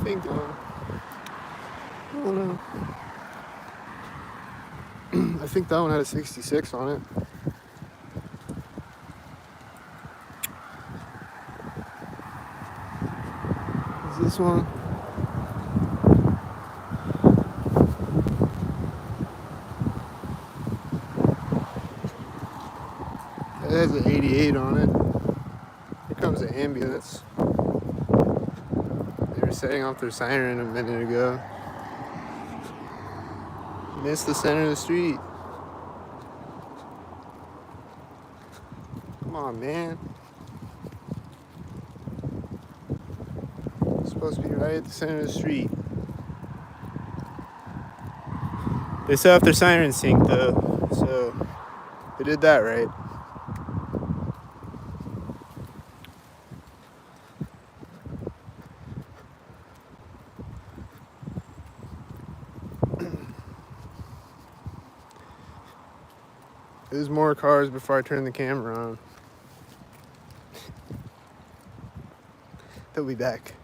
think though. I don't know. I think that one had a 66 on it. Is this one? It has an 88 on it. Here comes the ambulance. They were setting off their siren a minute ago. Missed the center of the street. Come on, man. It's supposed to be right at the center of the street. They set off their siren sync though, so they did that right. There's more cars before I turn the camera on. They'll be back.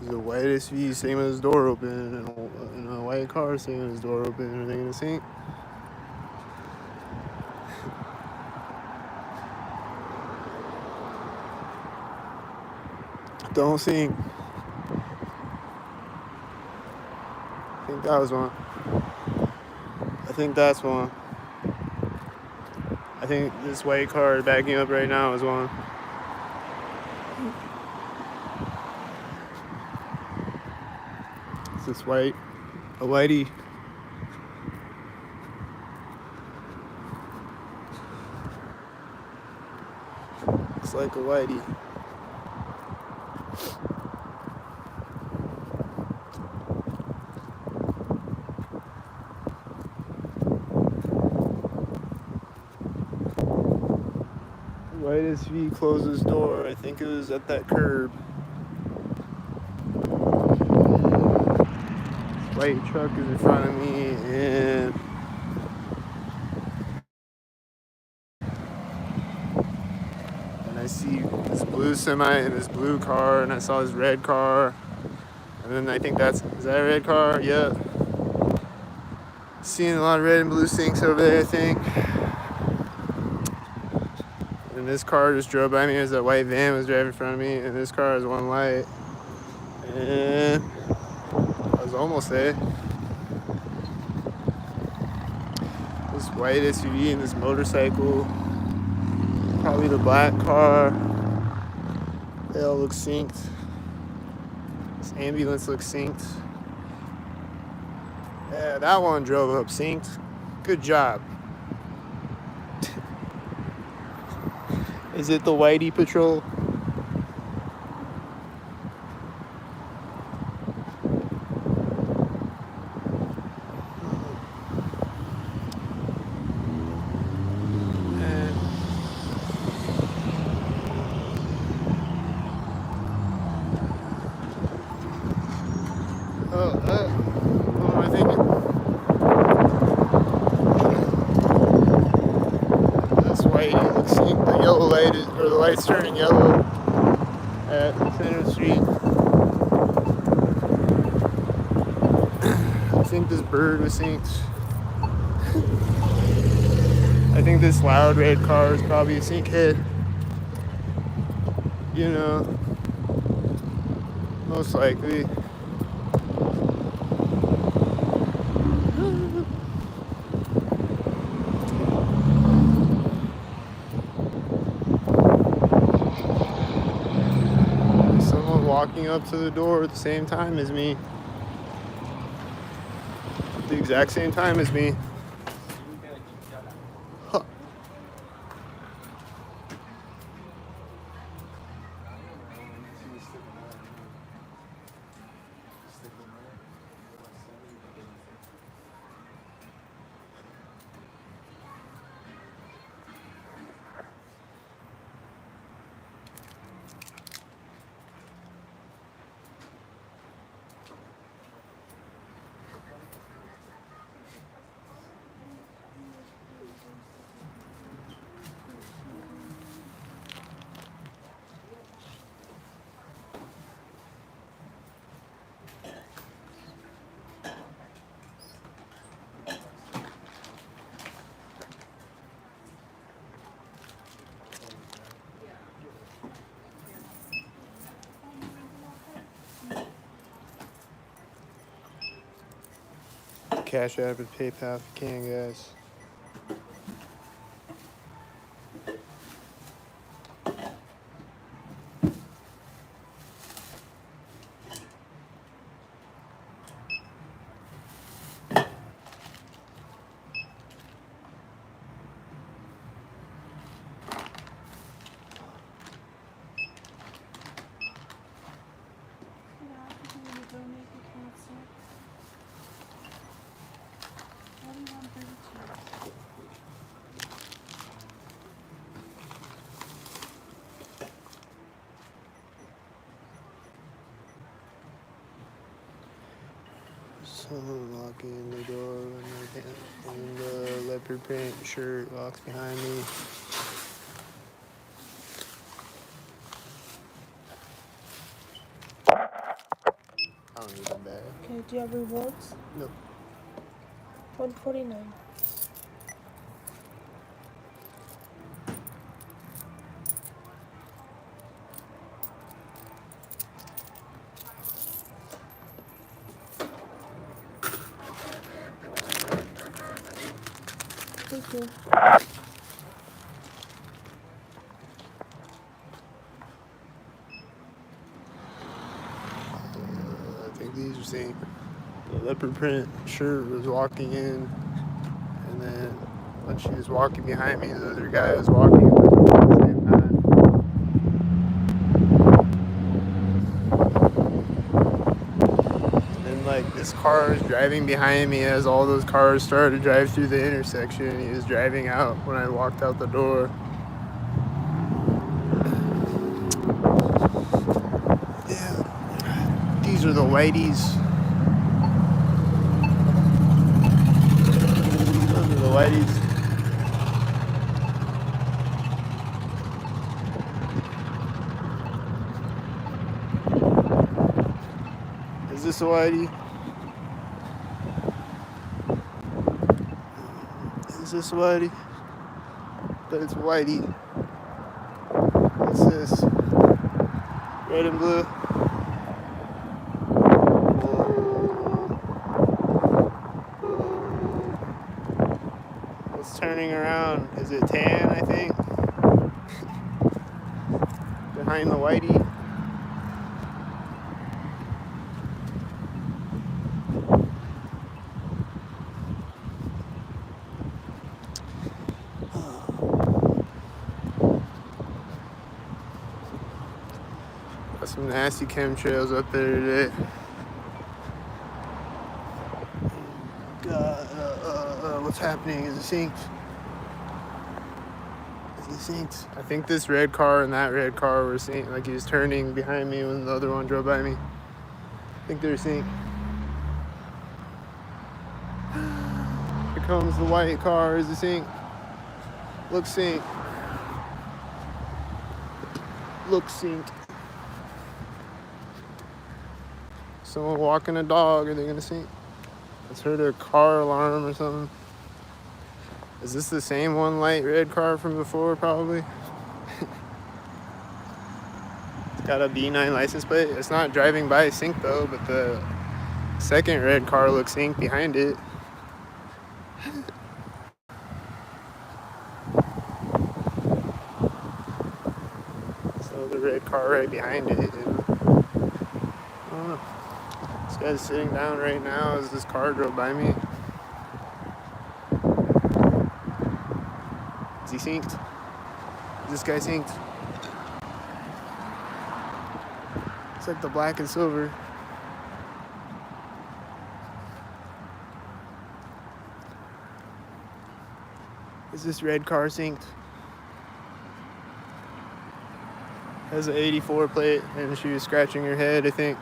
There's a white SUV sitting with his door open and a white car sitting with his door open. Are they gonna sink? Don't sink. I think that was one. I think that's one. I think this white car backing up right now is one. It's this white, a whitey. It's like a whitey. White SUV closes door. I think it was at that curb. White truck is in front of me, and I see this blue semi and this blue car, and I saw this red car, and then I think is that a red car? Yeah. Seeing a lot of red and blue sinks over there, I think. And this car just drove by me as that white van was driving in front of me, and this car has one light. And I was almost there. This white SUV and this motorcycle, probably the black car, they all look synced. This ambulance looks synced. Yeah, that one drove up synced. Good job. Is it the Whitey Patrol? What am I thinking? That's Whitey looks synced. The yellow light or the light's turning yellow at the center of the street. I think this bird was synced. I think this loud red car is probably a sink head. You know, most likely. Someone walking up to the door at the same time as me. The exact same time as me. Huh. Cash App and PayPal if you can, guys. Someone locking the door when the leopard print shirt locks behind me. I don't need them back. Okay, do you have rewards? No. 149. Thank you. I think these are saying the leopard print shirt was walking in, and then when she was walking behind me, the other guy was walking at the same time. And then, like, this car is driving behind me as all those cars started to drive through the intersection. He was driving out when I walked out the door. Yeah, these are the whiteys. Those are the whiteys. Is this a whitey? Is this a whitey? But it's whitey. What's this? Red and blue. It's turning around. Is it tan, I think? Behind the whitey. Got some nasty chemtrails up there today. What's happening? Is it synced? Is it synced? I think this red car and that red car were synced. Like, he was turning behind me when the other one drove by me. I think they're synced. Here comes the white car. Is it synced? Looks synced. Looks synced. Someone walking a dog. Are they gonna sync? Let's heard a car alarm or something. Is this the same one light red car from before? Probably. It's got a B9 license plate. It's not driving by sync though, but the second red car looks synced behind it. So the red car right behind it. I don't know. This guy's sitting down right now as this car drove by me. Is he synced? Is this guy synced? It's like the black and silver. Is this red car synced? Has an 84 plate and she was scratching her head, I think.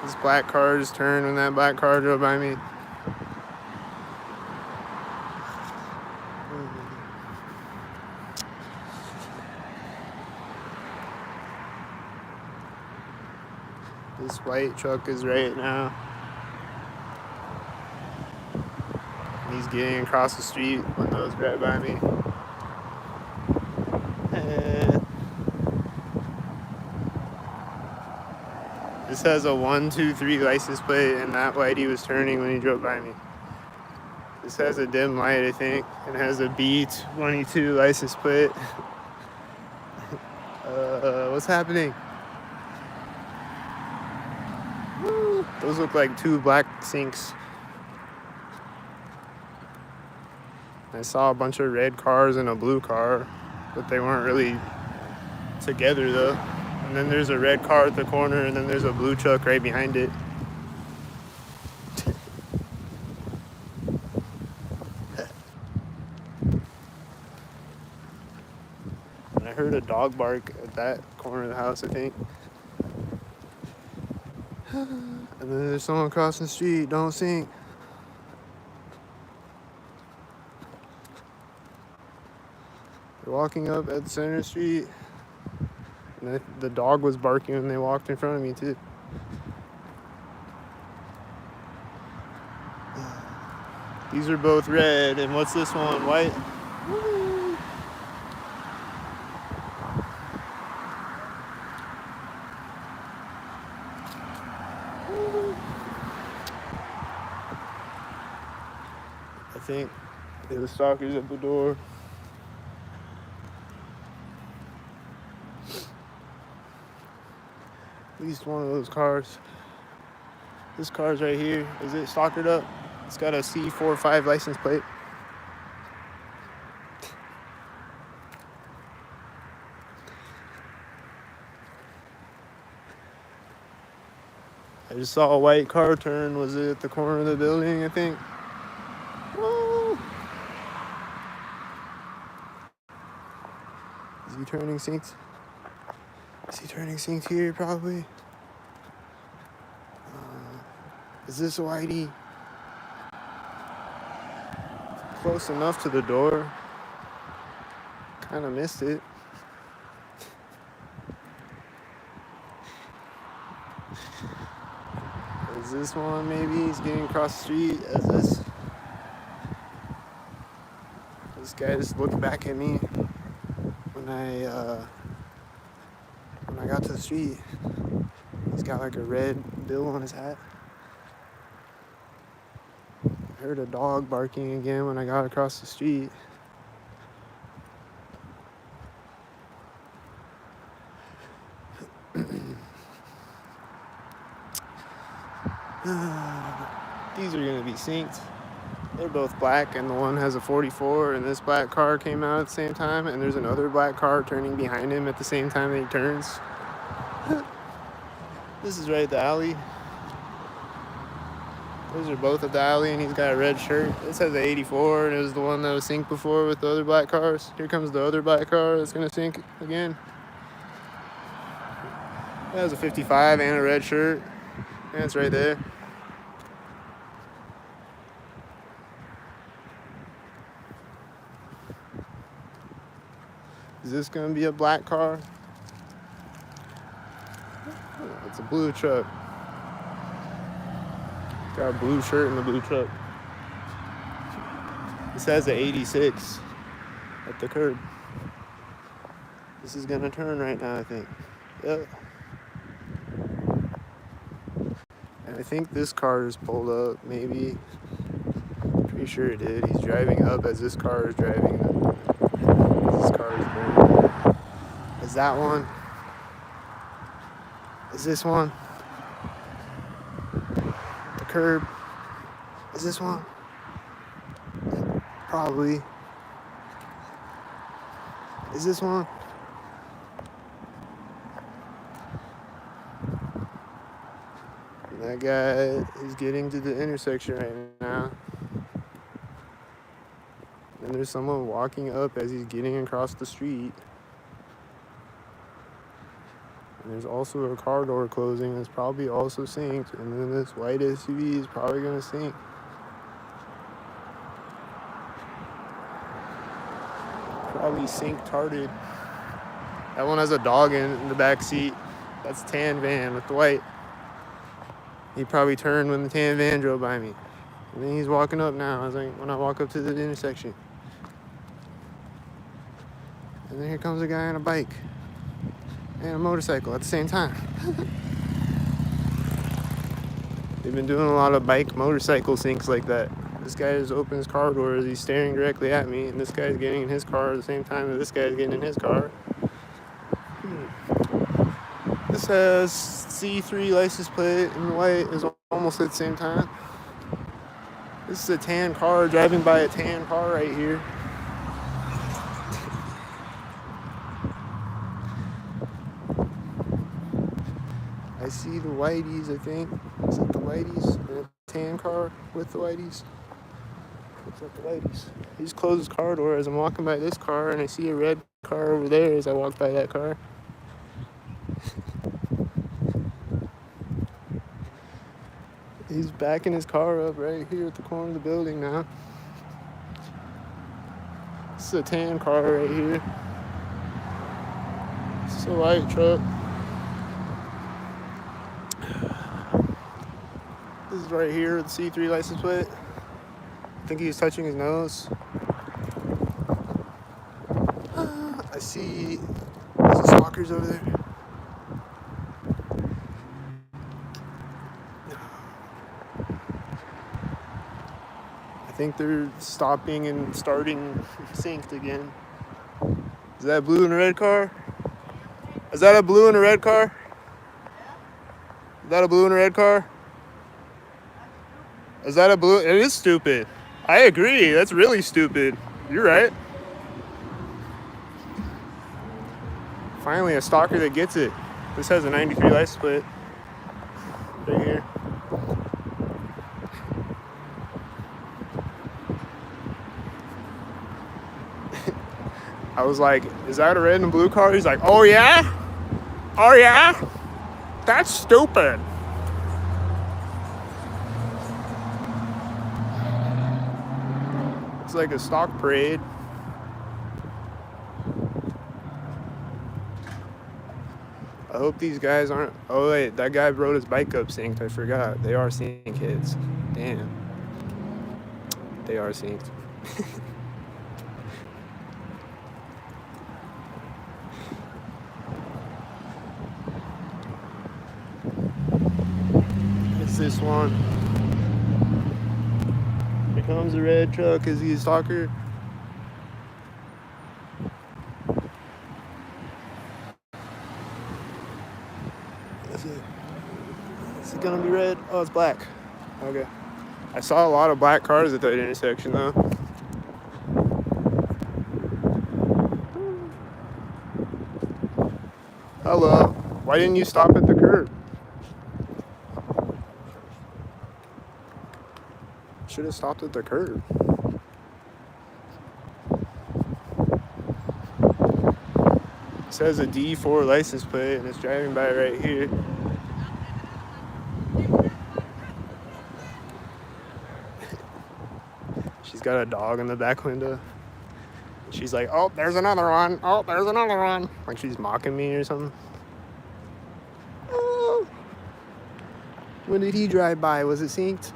This black car just turned when that black car drove by me. This white truck is right now. He's getting across the street when those drive by me. And this This has a 123 license plate, and that whitey was turning when he drove by me. This has a dim light, I think, and has a B22 license plate. What's happening? Woo. Those look like two black sinks. I saw a bunch of red cars and a blue car, but they weren't really together though. And then there's a red car at the corner, and then there's a blue truck right behind it. And I heard a dog bark at that corner of the house, I think. And then there's someone crossing the street. Don't sink. They're walking up at Center Street. And the dog was barking when they walked in front of me too. These are both red, and what's this one? White? Woo. I think there were stalkers at the door. At least one of those cars. This car's right here. Is it stalkered up? It's got a C45 license plate. I just saw a white car turn. Was it at the corner of the building, I think? Woo. Is he turning sinks? Is he turning sinks here, probably? Is this a whitey? Close enough to the door. Kind of missed it. Is this one maybe? He's getting across the street. Is this guy just looked back at me when I got to the street. He's got like a red bill on his hat. I heard a dog barking again when I got across the street. These are gonna be synced. They're both black, and the one has a 44, and this black car came out at the same time, and there's another black car turning behind him at the same time that he turns. This is right at the alley. Those are both at the alley, and he's got a red shirt. This has an 84, and it was the one that was synced before with the other black cars. Here comes the other black car that's gonna sync again. That was a 55 and a red shirt, and it's right there. Is this gonna be a black car? Oh, it's a blue truck. Got a blue shirt and a blue truck. This has an 86 at the curb. This is gonna turn right now, I think. Yep. And I think this car is pulled up, maybe. Pretty sure it did. He's driving up as this car is driving. This car is driving. Is that one? Is this one? The curb. Is this one? Probably. Is this one? That guy is getting to the intersection right now. And there's someone walking up as he's getting across the street. And there's also a car door closing that's probably also synced. And then this white SUV is probably gonna sink. Probably sync-tarded. That one has a dog in the back seat. That's tan van with the white. He probably turned when the tan van drove by me. And then he's walking up now as when I walk up to the intersection. And then here comes a guy on a bike and a motorcycle at the same time. They've been doing a lot of motorcycle sinks like that. This guy just opens his car doors, he's staring directly at me, and this guy's getting in his car at the same time that this guy's getting in his car. This has C3 license plate and white is almost at the same time. This is a tan car driving by a tan car right here. I see the whiteys, I think. Is it the whiteys? The tan car with the whiteys? Looks like the whiteys. He just closed his car door as I'm walking by this car, and I see a red car over there as I walk by that car. He's backing his car up right here at the corner of the building now. This is a tan car right here. It's a white truck. This is right here, the C3 license plate. I think he's touching his nose. I see there's some stalkers over there. I think they're stopping and starting synced again. Is that a blue and a red car? Is that a blue and a red car? Is that a blue and a red car? Is that a blue? It is stupid. I agree. That's really stupid. You're right. Finally, a stalker that gets it. This has a 93 license plate. Right here. I was like, is that a red and blue car? He's like, oh yeah? Oh yeah? That's stupid. It's like a stock parade. I hope these guys aren't. Oh wait, that guy rode his bike up synced. I forgot. They are synced kids. Damn. They are synced. It's this one. Here comes the red truck. Is he a stalker? Is it gonna be red? Oh, it's black. Okay. I saw a lot of black cars at that intersection though. Hello. Why didn't you stop at the curb? Should have stopped at the curb. It says a D4 license plate and it's driving by right here. She's got a dog in the back window. She's like, oh, there's another one. Oh, there's another one. Like she's mocking me or something. Oh. When did he drive by? Was it synced?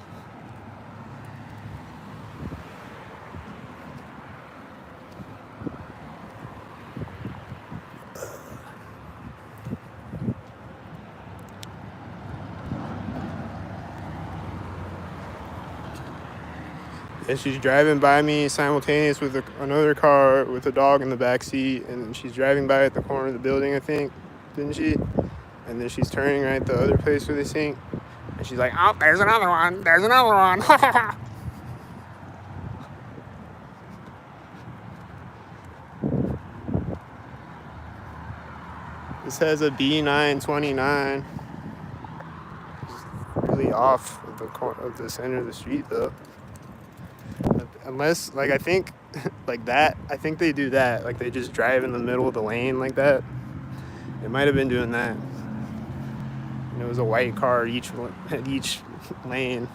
And she's driving by me simultaneous with another car with a dog in the back seat, and she's driving by at the corner of the building, I think, didn't she? And then she's turning right at the other place where they sing, and she's like, oh, there's another one, there's another one. This has a B929. It's really off of the corner of the center of the street though. Unless, like, I think, like that, I think they do that. Like, they just drive in the middle of the lane like that. They might have been doing that. And it was a white car at each lane.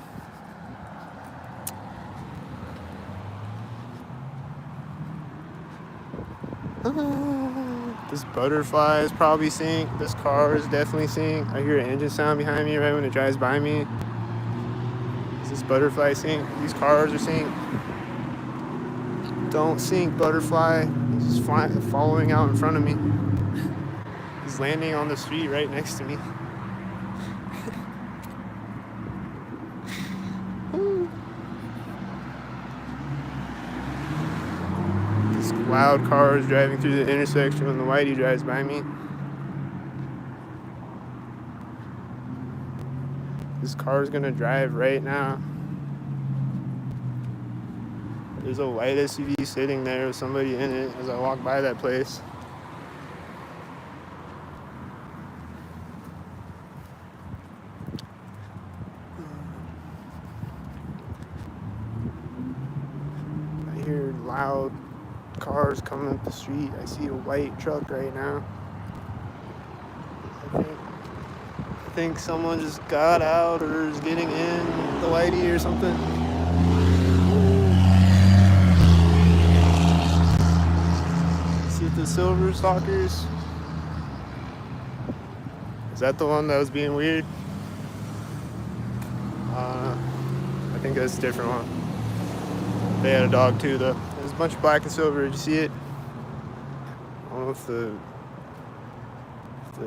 This butterfly is probably synced. This car is definitely synced. I hear an engine sound behind me right when it drives by me. Is this butterfly synced? These cars are synced. Don't sink, butterfly. He's just following out in front of me. He's landing on the street right next to me. loud cars driving through the intersection when the whitey drives by me. This car's gonna drive right now. There's a white SUV sitting there with somebody in it as I walk by that place. I hear loud cars coming up the street. I see a white truck right now. I think someone just got out or is getting in the whitey or something. See the silver stalkers? Is that the one that was being weird? I think that's a different one. They had a dog too though. There's a bunch of black and silver. Did you see it? I don't know if the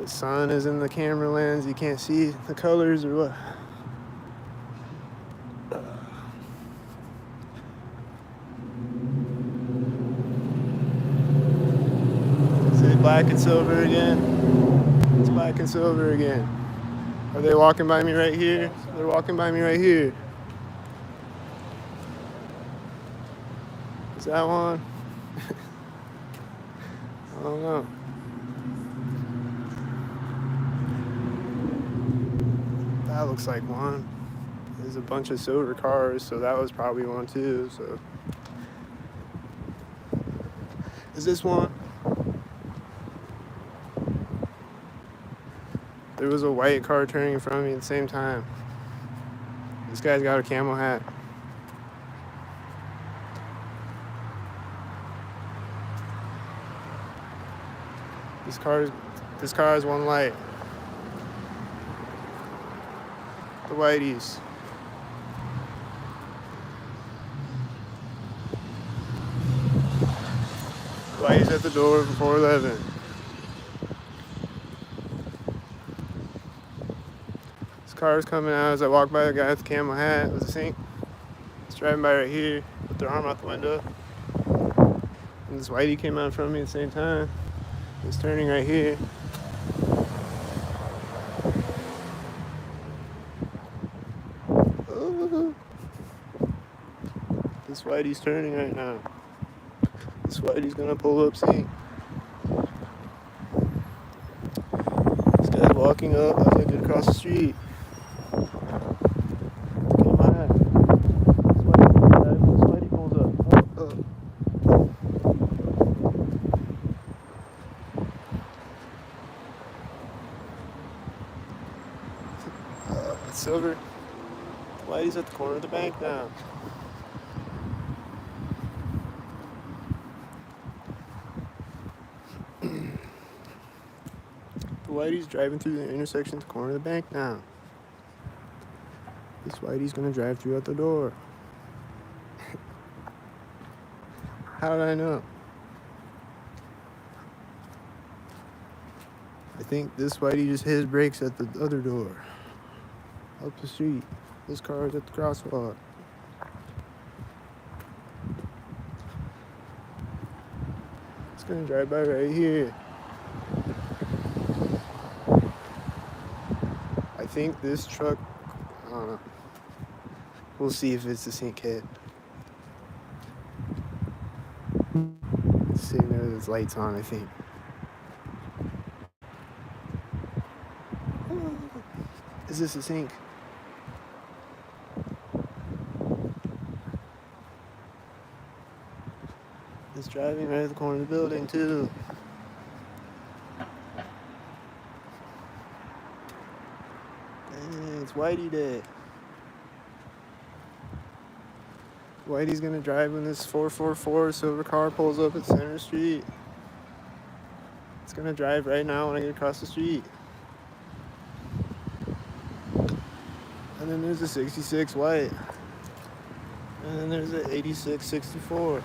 sun is in the camera lens. You can't see the colors or what. Is it black and silver again? It's black and silver again. Are they walking by me right here? They're walking by me right here. Is that one? I don't know. That looks like one. There's a bunch of silver cars, so that was probably one too. So, is this one? There was a white car turning in front of me at the same time. This guy's got a camel hat. This car has one light. The whiteys. Whiteys at the door for 411. This car is coming out as I walk by the guy with the camel hat with the sink. He's driving by right here, with their arm out the window. And this whitey came out in front of me at the same time. He's turning right here. Oh. This whitey's turning right now. This whitey's gonna pull up, see? This guy's walking up as I get across the street. Come on. This whitey pulls up. Oh. Silver. The whitey's at the corner of the bank now. The whitey's driving through the intersection at the corner of the bank now. This whitey's gonna drive through out the door. How did I know? I think this whitey just hit his brakes at the other door. Up the street. This car is at the crosswalk. It's gonna drive by right here. I think this truck, I don't know. We'll see if it's the sink head. It's sitting there with its lights on, I think. Is this a sink? It's driving right at the corner of the building too. Dang, it's Whitey Day. Whitey's gonna drive when this 444 silver car pulls up at Center Street. It's gonna drive right now when I get across the street. And then there's a 66 white. And then there's an 86 64.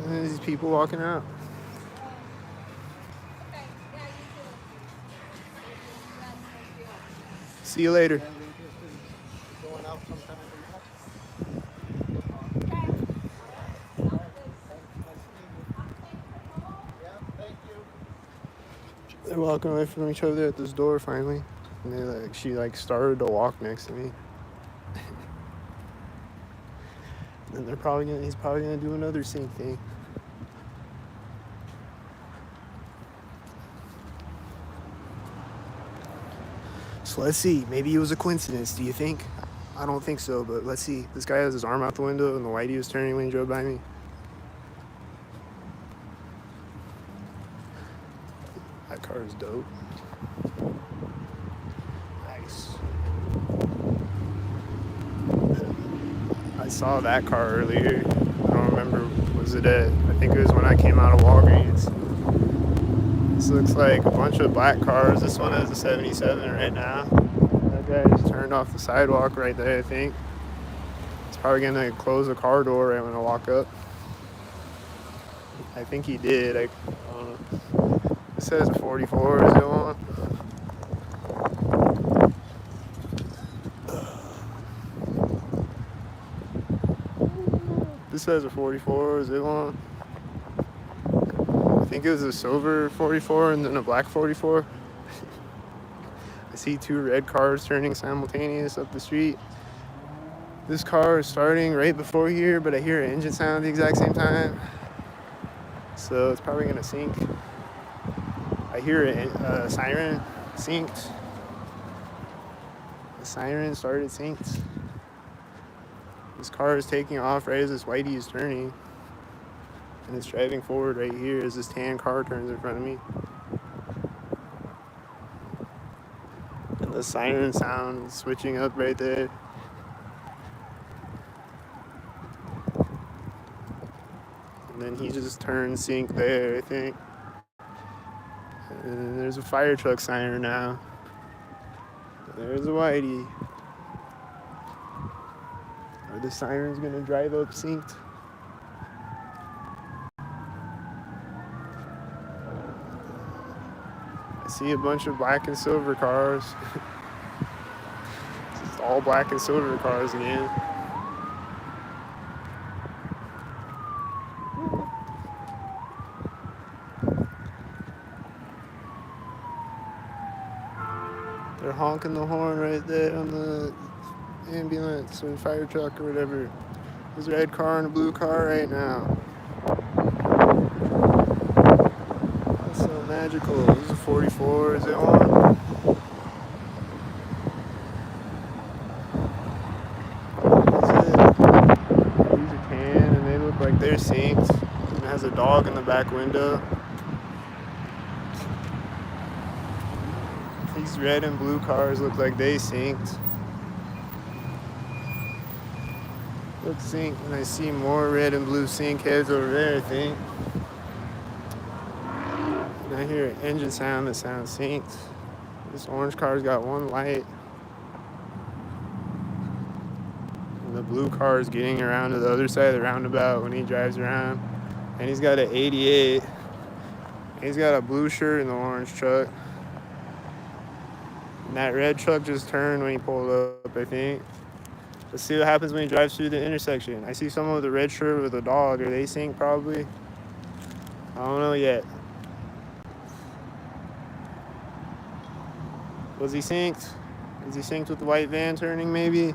And then these people walking out. See you later. They're walking away from each other at this door finally. And she started to walk next to me. And he's probably gonna do another sync thing. So let's see. Maybe it was a coincidence. Do you think? I don't think so, but let's see. This guy has his arm out the window, and the whitey was turning when he drove by me. That car is dope. Nice. I saw that car earlier. I don't remember. Was it at? I think it was when I came out of Walgreens. This looks like a bunch of black cars. This one has a 77 right now. That guy just turned off the sidewalk right there, I think. He's probably going to close the car door right when I walk up. I think he did. I don't know. It says a 44 is it on? This says a 44 is it on? I think it was a silver 44 and then a black 44. I see two red cars turning simultaneous up the street. This car is starting right before here, but I hear an engine sound at the exact same time. So it's probably gonna sink. I hear a siren synced. The siren started synced. This car is taking off right as this whitey is turning. And it's driving forward right here as this tan car turns in front of me. And the siren sound is switching up right there. And then he just turned sync there, I think. And there's a fire truck siren now. There's a whitey. Are the sirens gonna drive up synced? I see a bunch of black and silver cars. It's all black and silver cars again. They're honking the horn right there on the ambulance or fire truck or whatever. There's a red car and a blue car right now. That's so magical. This is a 44. Is it on? These are tan and they look like they're synced. And it has a dog in the back window. These red and blue cars look like they synced. Look synced, and I see more red and blue sync heads over there, I think. And I hear an engine sound that sounds synced. This orange car's got one light. And the blue car is getting around to the other side of the roundabout when he drives around. And he's got an 88. He's got a blue shirt in the orange truck. And that red truck just turned when he pulled up, I think. Let's see what happens when he drives through the intersection. I see someone with a red shirt with a dog. Are they synced probably? I don't know yet. Was he synced? Is he synced with the white van turning maybe?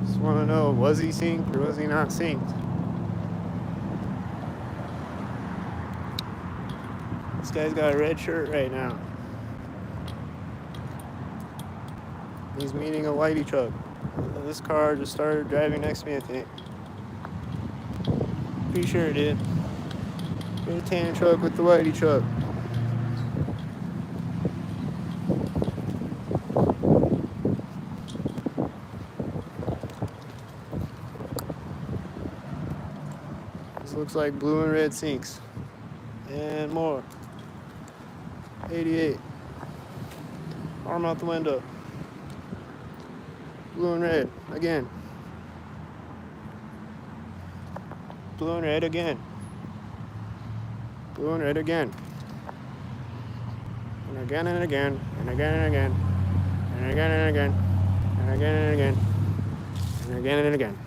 Just want to know, was he synced or was he not synced? This guy's got a red shirt right now. He's meeting a whitey truck. This car just started driving next to me, I think. Pretty sure it did. Got a tan truck with the whitey truck. This looks like blue and red sinks. And more. 88. Arm out the window. Blue and red again. Blue and red again. Blue and red again. And again and again. And again and again. And again and again. And again and again. And again and again.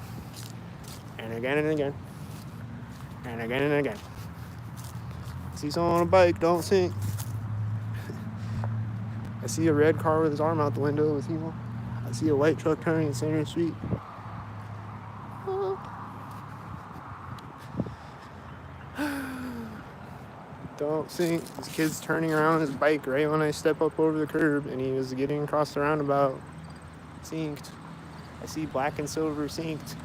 And again and again. And again and again. See someone on a bike, don't sink. I see a red car with his arm out the window. Is he one? I see a white truck turning in center of the street. Don't sink. This kid's turning around his bike right when I step up over the curb, and he was getting across the roundabout. Sinked. I see black and silver sinked.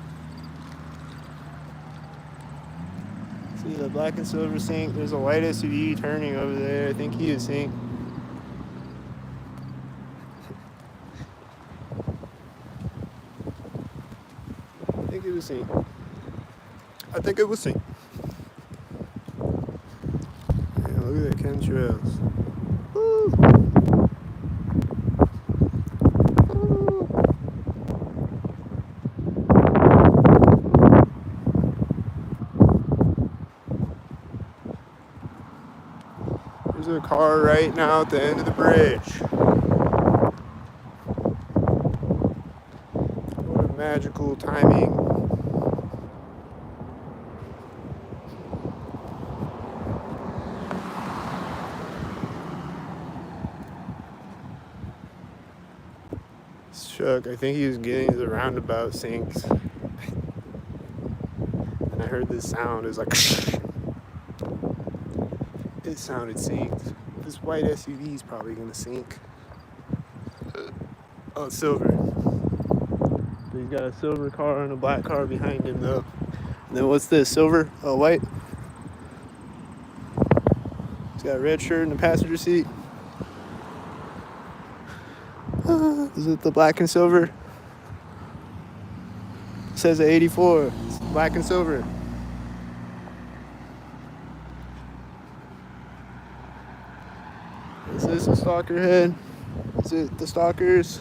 See the black and silver sink. There's a white SUV turning over there. I think he is synced. I think it was synced. I think it was synced. Yeah, look at that chemtrails. Woo! There's a car right now at the end of the bridge. What a magical timing. Chuck, I think he was getting to the roundabout sinks. And I heard this sound. It was like it sounded synced. This white SUV is probably gonna sink. Oh, it's silver. He's got a silver car and a black car behind him though. And then what's this? Silver? Oh, white? He's got a red shirt in the passenger seat. Is it the black and silver? It says 84. It's black and silver. Is this a stalker head? Is it the stalkers?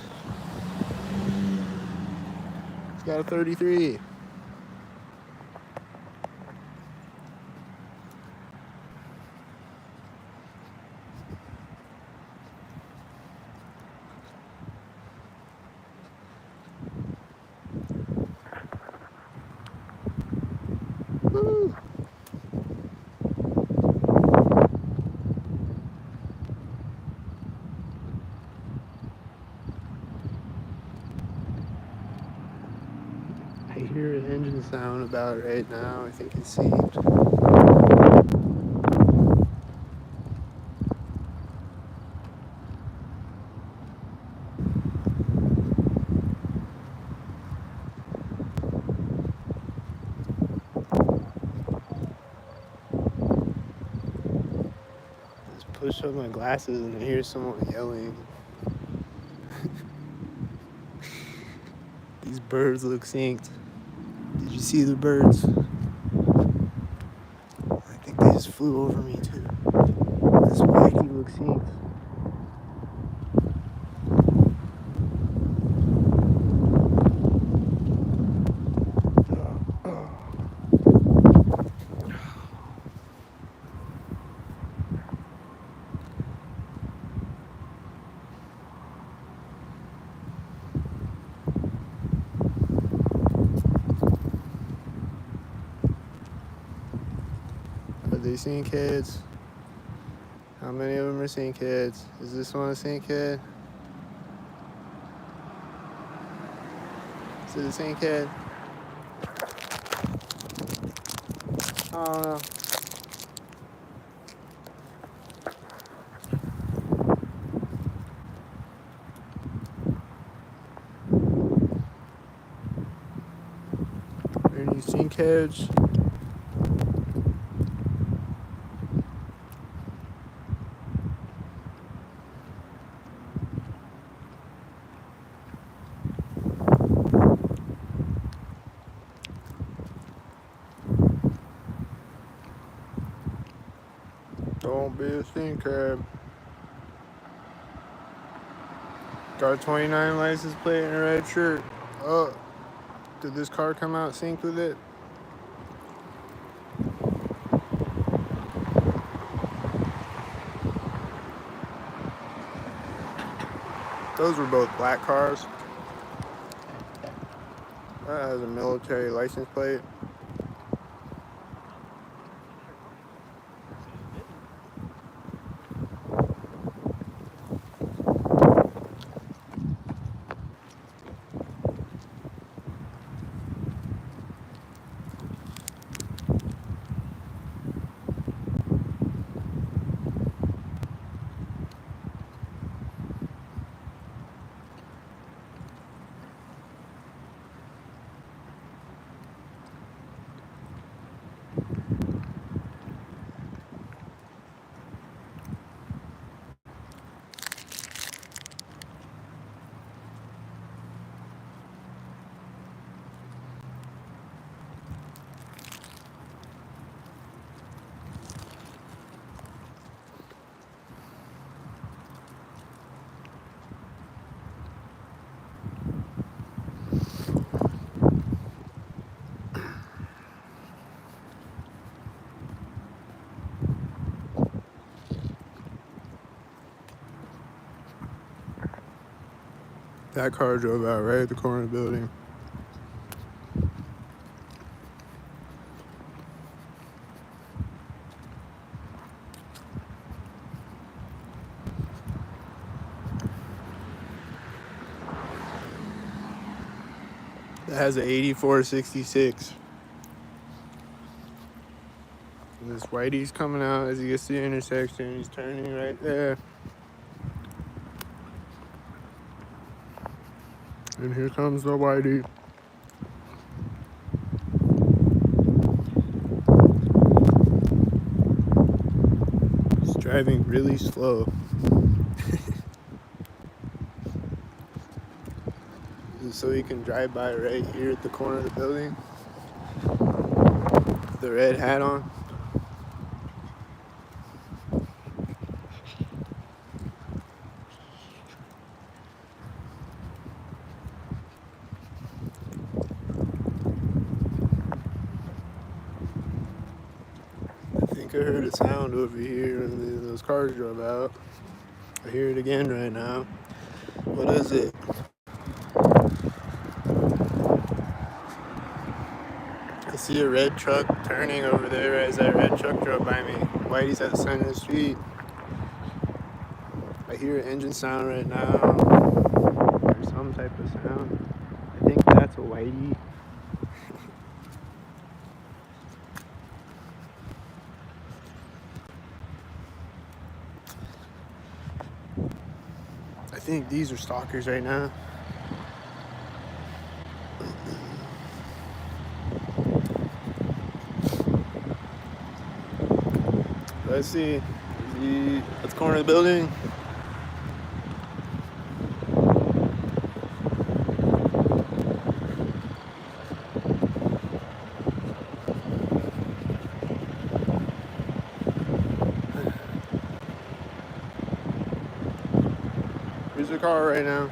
It's got a 33. Woo. I hear an engine sound about right now. I think it's synced. Just push up my glasses and I hear someone yelling. These birds look synced. Did you see the birds? I think they just flew over me too. This whitey looks synced. Are they seeing kids? How many of them are seeing kids? Is this one a seeing kid? Is it a seeing kid? I don't know. Are you seeing kids? Don't be a stinker. Got a 29 license plate and a red shirt. Oh, did this car come out synced with it? Those were both black cars. That has a military license plate. That car drove out right at the corner of the building. That has an 8466. And this whitey's coming out as he gets to the intersection. He's turning right there. And here comes the whitey. He's driving really slow. So he can drive by right here at the corner of the building. With the red hat on. I think I heard a sound over here and those cars drove out. I hear it again right now. What is it? I see a red truck turning over there as that red truck drove by me. Whitey's at the center of the street. I hear an engine sound right now. Or some type of sound. I think that's a whitey. I think these are stalkers right now. Let's see. Is he at the corner of the building? Here's the car right now.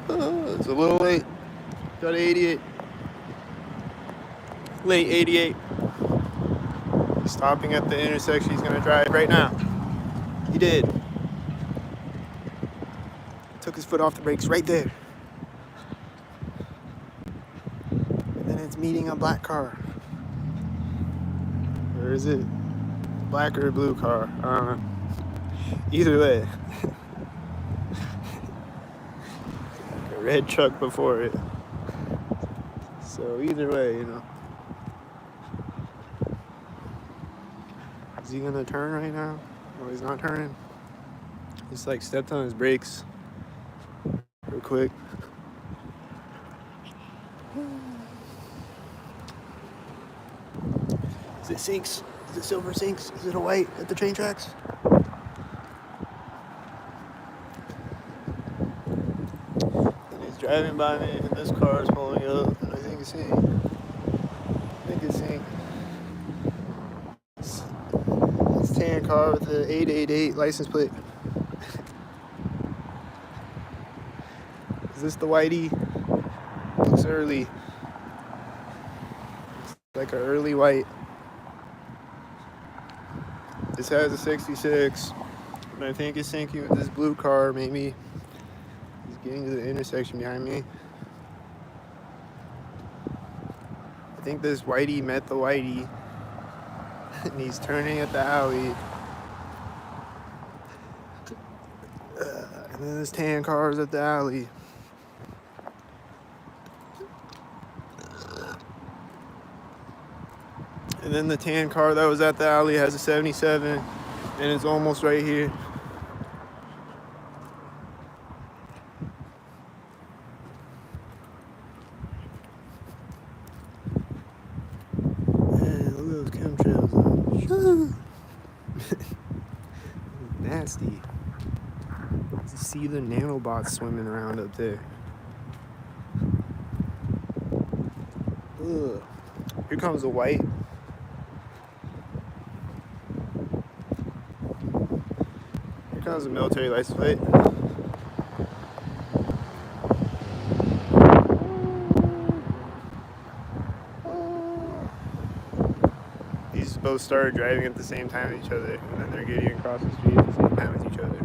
Oh, it's a little late. Got 88. Late 88. He's stopping at the intersection. He's gonna drive right now. He did. Took his foot off the brakes right there. And then it's meeting a black car. Or is it black or blue car? I don't know. Either way. A red truck before it. So either way, you know. Is he gonna turn right now? Oh, he's not turning. He's like stepped on his brakes real quick. Is it sinks? Is it silver sinks? Is it a white at the train tracks? And he's driving by me and this car is pulling up and I think it's Sink. I think it's Sink. It's tan car with the 888 license plate. Is this the whitey? Looks early. It's like an early white. This has a 66. And I think it's sinking with this blue car, maybe. He's getting to the intersection behind me. I think this whitey met the whitey. And he's turning at the alley. And then this tan car is at the alley. And then the tan car that was at the alley has a 77. And it's almost right here. Man, look at those chemtrails though. Nasty. You see the nanobots swimming around up there. Ugh. Here comes the white. Here comes the military license plate. These both started driving at the same time as each other, and then they're getting across the street at the same time as each other.